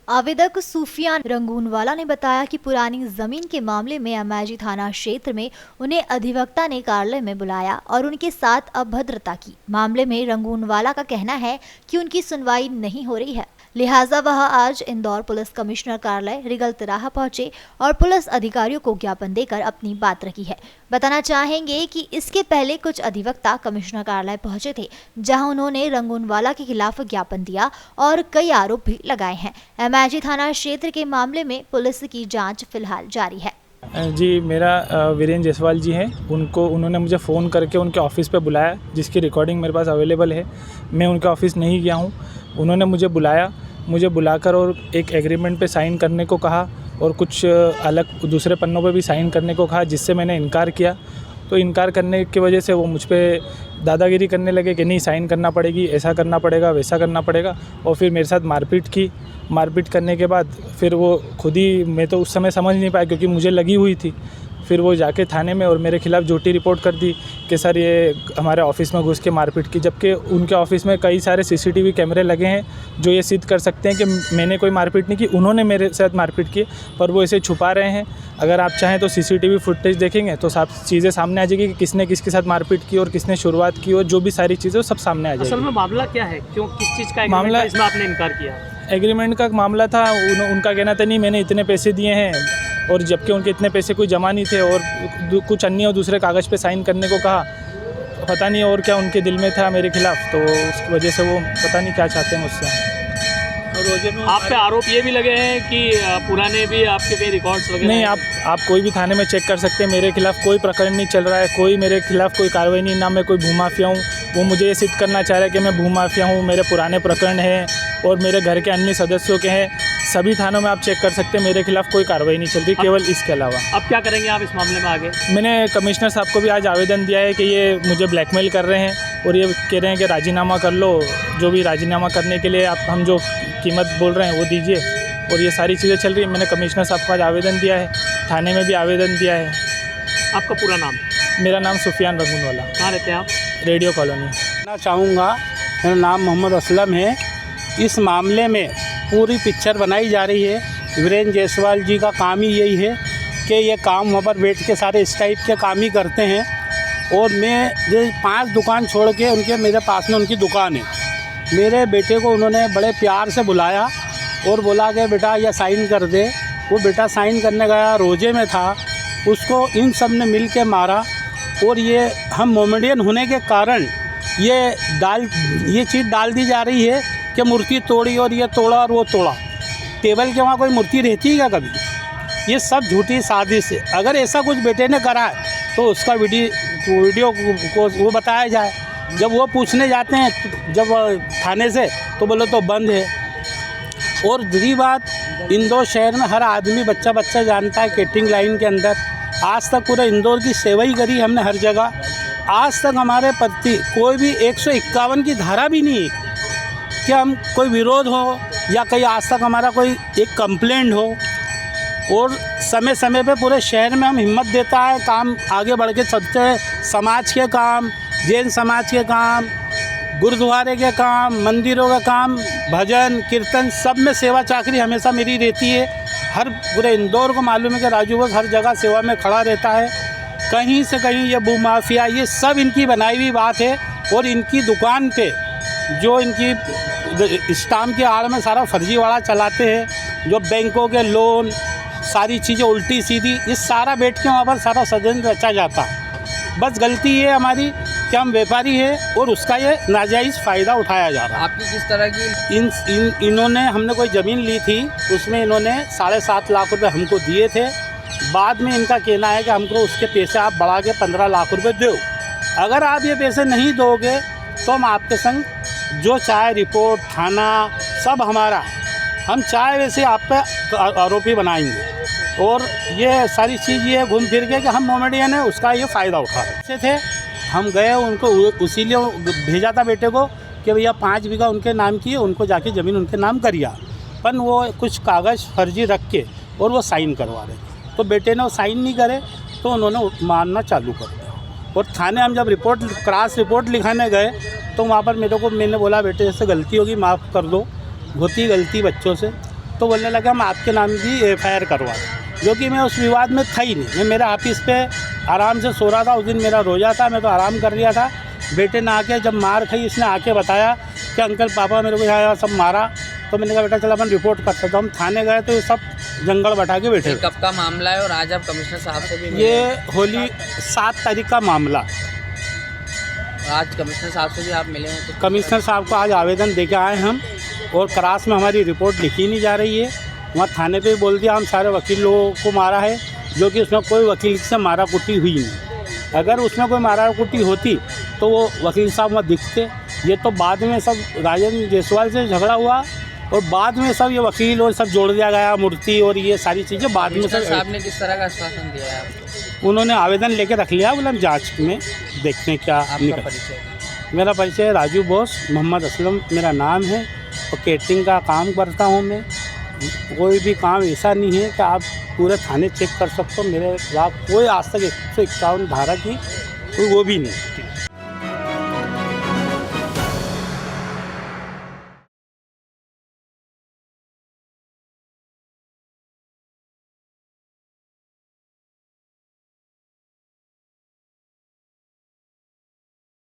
आवेदक सुफियान रंगूनवाला ने बताया कि पुरानी जमीन के मामले में एमआईजी थाना क्षेत्र में उन्हें अधिवक्ता ने कार्यालय में बुलाया और उनके साथ अभद्रता की। मामले में रंगूनवाला का कहना है कि उनकी सुनवाई नहीं हो रही है, लिहाजा वह आज इंदौर पुलिस कमिश्नर कार्यालय रिगल तिराहा पहुंचे और पुलिस अधिकारियों को ज्ञापन देकर अपनी बात रखी है। बताना चाहेंगे कि इसके पहले कुछ अधिवक्ता कमिश्नर कार्यालय पहुंचे थे, जहां उन्होंने रंगूनवाला के खिलाफ ज्ञापन दिया और कई आरोप भी लगाए हैं। एमआईजी थाना क्षेत्र के मामले में पुलिस की जांच फिलहाल जारी है। जी, मेरा वीरेंद्र जायसवाल जी हैं। उन्होंने मुझे फ़ोन करके उनके ऑफ़िस पे बुलाया, जिसकी रिकॉर्डिंग मेरे पास अवेलेबल है। मैं उनके ऑफ़िस नहीं गया हूँ। उन्होंने मुझे बुलाकर और एक एग्रीमेंट पे साइन करने को कहा और कुछ अलग दूसरे पन्नों पे भी साइन करने को कहा, जिससे मैंने इनकार किया। तो इनकार करने की वजह से वो मुझ पे दादागिरी करने लगे कि नहीं साइन करना पड़ेगी, ऐसा करना पड़ेगा, वैसा करना पड़ेगा, और फिर मेरे साथ मारपीट की। मारपीट करने के बाद फिर वो खुद ही, मैं तो उस समय समझ नहीं पाया क्योंकि मुझे लगी हुई थी। फिर वो जाके थाने में और मेरे खिलाफ़ झूठी रिपोर्ट कर दी कि सर ये हमारे ऑफ़िस में घुस के मारपीट की, जबकि उनके ऑफ़िस में कई सारे सीसीटीवी कैमरे लगे हैं जो ये सिद्ध कर सकते हैं कि मैंने कोई मारपीट नहीं की, उन्होंने मेरे साथ मारपीट की, पर वो इसे छुपा रहे हैं। अगर आप चाहें तो सीसीटीवी फुटेज देखेंगे तो सब चीज़ें सामने आ जाएगी कि किसने किसके साथ मारपीट की और किसने शुरुआत की, और जो भी सारी चीज़ें वो सब सामने आ जाएगी। असल में मामला क्या है, क्यों, किस चीज़ का मामला, इसमें आपने इनकार किया? एग्रीमेंट का मामला था। उनका कहना था नहीं मैंने इतने पैसे दिए हैं, और जबकि उनके इतने पैसे कोई जमा नहीं थे, और कुछ अन्य और दूसरे कागज़ पे साइन करने को कहा। पता नहीं और क्या उनके दिल में था मेरे खिलाफ़, तो उसकी वजह से वो पता नहीं क्या चाहते हैं मुझसे। आप पे आरोप ये भी लगे हैं कि पुराने भी आपके कई रिकॉर्ड्स वगैरह नहीं, आप कोई भी थाने में चेक कर सकते हैं। मेरे खिलाफ़ कोई प्रकरण नहीं चल रहा है, कोई मेरे खिलाफ़ कोई कार्रवाई नहीं, ना मैं कोई भूमाफिया हूँ। वो मुझे ये सिद्ध करना चाह रहा है कि मैं भूमाफिया हूँ। मेरे पुराने प्रकरण हैं और मेरे घर के अन्य सदस्यों के हैं। सभी थानों में आप चेक कर सकते हैं, मेरे खिलाफ़ कोई कार्रवाई नहीं चल रही, केवल इसके अलावा। अब क्या करेंगे आप इस मामले में आगे? मैंने कमिश्नर साहब को भी आज आवेदन दिया है कि ये मुझे ब्लैकमेल कर रहे हैं और ये कह रहे हैं कि राजीनामा कर लो। जो भी राजीनामा करने के लिए हम जो कीमत बोल रहे हैं वो दीजिए, और ये सारी चीज़ें चल रही हैं। मैंने कमिश्नर साहब को आज आवेदन दिया है, थाने में भी आवेदन दिया है। आपका पूरा नाम? मेरा नाम सुफियान रंगूनवाला। कहाँ रहते हैं आप? Radio colony. कहना चाहूँगा, मेरा नाम मोहम्मद असलम है। इस मामले में पूरी पिक्चर बनाई जा रही है। वीरेंद्र जायसवाल जी का काम ही यही है कि ये काम वहाँ पर बैठ के सारे इस टाइप के काम ही करते हैं। और मैं जो 5 दुकान छोड़ के मेरे पास में उनकी दुकान है। मेरे बेटे को उन्होंने बड़े प्यार से बुलाया और बोला कि बेटा ये साइन कर दे। वो बेटा साइन करने गया, रोजे में था, उसको इन सब ने मिल के मारा। और ये हम मोमेडियन होने के कारण ये चीज़ डाल दी जा रही है कि मूर्ति तोड़ी और ये तोड़ा और वो तोड़ा। टेबल के वहाँ कोई मूर्ति रहती है क्या कभी? ये सब झूठी साजिश है। अगर ऐसा कुछ बेटे ने करा है तो उसका वीडियो को वो बताया जाए। जब वो पूछने जाते हैं जब थाने से तो बोलो तो बंद है। और दूसरी बात, इंदौर शहर में हर आदमी बच्चा जानता है कैटरिंग लाइन के अंदर आज तक पूरे इंदौर की सेवा ही करी हमने हर जगह। आज तक हमारे प्रति कोई भी 151 की धारा भी नहीं है कि हम कोई विरोध हो या कहीं आज तक हमारा कोई एक कंप्लेंट हो। और समय समय पे पूरे शहर में हम हिम्मत देता है, काम आगे बढ़ के चलते हैं। समाज के काम, जैन समाज के काम, गुरुद्वारे के काम, मंदिरों का काम, भजन कीर्तन, सब में सेवा चाकरी हमेशा मेरी रहती है। हर पूरे इंदौर को मालूम है कि राजू बस हर जगह सेवा में खड़ा रहता है। कहीं से कहीं ये भूमाफिया, ये सब इनकी बनाई हुई बात है। और इनकी दुकान पे जो इनकी स्टाम्प के आड़ में सारा फर्जीवाड़ा चलाते हैं, जो बैंकों के लोन, सारी चीज़ें उल्टी सीधी, ये सारा बैठ के वहाँ पर सारा षड्यंत्र रचा जाता है। बस गलती ये हमारी कि हम व्यापारी हैं और उसका ये नाजायज़ फ़ायदा उठाया जा रहा है। आपकी किस तरह की? इन्होंने, हमने कोई ज़मीन ली थी, उसमें इन्होंने 7.5 लाख रुपए हमको दिए थे। बाद में इनका कहना है कि हमको उसके पैसे आप बढ़ा के 15 लाख रुपए दो। अगर आप ये पैसे नहीं दोगे तो हम आपके संग जो चाहे रिपोर्ट, थाना, सब हमारा, हम चाहे वैसे आप पे आरोपी बनाएंगे। और ये सारी चीज़ ये घूम फिर के कि हम मोमेडियन है, उसका ये फ़ायदा उठा रहे थे। हम गए, उनको उसी लिए भेजा था बेटे को कि भैया 5 बीघा उनके नाम की है, उनको जाके ज़मीन उनके नाम करिया। पर वो कुछ कागज़ फर्जी रख के और वो साइन करवा रहे थे, तो बेटे ने वो साइन नहीं करे तो उन्होंने मारना चालू कर दिया। और थाने हम जब क्रॉस रिपोर्ट लिखाने गए तो वहाँ पर मैंने बोला बेटे जैसे गलती होगी माफ़ कर दो, होती गलती बच्चों से। तो बोलने लगा हम आपके नाम भी FIR करवा दें, जो कि मैं उस विवाद में था ही नहीं। मैं मेरे ऑफिस पे आराम से सो रहा था, उस दिन मेरा रोज़ा था, मैं तो आराम कर लिया था। बेटे ने आके जब मार खाई, इसने आके बताया कि अंकल पापा मेरे को यहाँ सब मारा, तो मैंने कहा बेटा चल अपन रिपोर्ट कर सकते। तो हम थाने गए तो ये सब जंगल बैठा के बैठे। कब का मामला है और आज आप कमिश्नर साहब से भी मिले? ये होली 7 तारीख का मामला। आज कमिश्नर साहब से भी आप मिले हैं? तो कमिश्नर साहब को आज आवेदन दे के आए हम, और क्रास में हमारी रिपोर्ट लिखी नहीं जा रही है। वहाँ थाने पे बोल दिया हम सारे वकील लोगों को मारा है, जो कि उसमें कोई वकील से मारा कुटी हुई नहीं। अगर उसमें कोई मारा कुटी होती तो वो वकील साहब वहाँ दिखते। ये तो बाद में सब राजेंद्र जायसवाल से झगड़ा हुआ, और बाद में सब ये वकील और सब जोड़ दिया गया, मूर्ति और ये सारी चीज़ें बाद में कमिश्नर सब। साहब ने किस तरह का आश्वासन दिया है आपको? उन्होंने आवेदन लेके रख लिया, बोला हम जाँच में देखते हैं क्या आपका निकल। परिचय? मेरा परिचय राजू बोस, मोहम्मद असलम मेरा नाम है, और कैटरिंग का काम करता हूँ मैं। कोई भी काम ऐसा नहीं है कि आप पूरे थाने चेक कर सकते हो, मेरे खिलाफ कोई आज तक 151 धारा की कोई वो भी नहीं।